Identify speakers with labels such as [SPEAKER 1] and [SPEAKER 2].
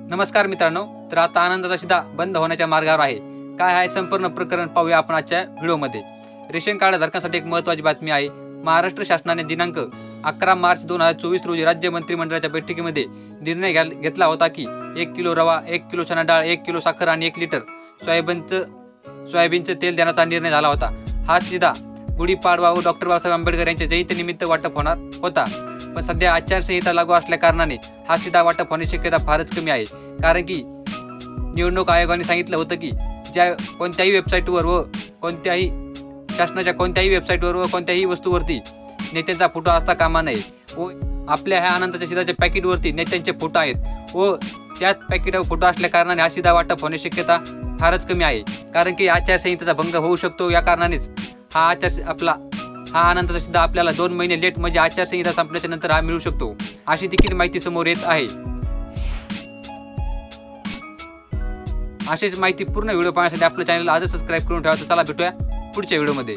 [SPEAKER 1] नमस्कार मित्रांनो, तर आता आनंदाचा शिधा बंद होण्याच्या मार्गावर आहे। काय आहे संपूर्ण प्रकरण पाहूया आपण आजच्या व्हिडिओमध्ये। रेशन कार्ड धारकांसाठी एक महत्त्वाची बातमी आहे। महाराष्ट्र शासनाने दिनांक 11 मार्च 2024 रोजी राज्य मंत्रिमंडळाच्या बैठकीमध्ये निर्णय घेतला होता की 1 किलो रवा, 1 किलो चणा डाळ, 1 किलो साखर आणि 1 लिटर सोयाबीनचं तेल देण्याचा निर्णय झाला होता। हा शिधा गुढीपाडवा व डॉक्टर बाबासाहेब आंबेडकर यांच्या जयंतीनिमित्त वाटप होणार होता, पण सध्या आचारसंहिता लागू असल्या कारणाने हा शिधा वाटप होण्याची शक्यता फारच कमी आहे। कारण की निवडणूक आयोगाने सांगितलं होतं की कोणत्याही वेबसाईटवर व कोणत्याही शासनाच्या कोणत्याही वेबसाईटवर व कोणत्याही वस्तूवरती नेत्यांचा फोटो असता कामा नये व आपल्या ह्या आनंदाच्या शिधाच्या पॅकेटवरती नेत्यांचे फोटो आहेत व त्याच पॅकेटवर फोटो असल्या कारणाने हा शिधा वाटप होण्याची शक्यता फारच कमी आहे। कारण की आचारसंहितेचा भंग होऊ शकतो, या कारणानेच हा आनंदाचा शिधा आपल्याला 2 महिने लेट म्हणजे आचारसंहिता संपल्याच्या नंतर हा मिळू शकतो, अशी देखील माहिती समोर येत आहे। अशीच माहिती पूर्ण व्हिडिओ पाहण्यासाठी आपल्या चॅनलला आजच सबस्क्राईब करून ठेवा। तर चला भेटूया पुढच्या व्हिडिओमध्ये।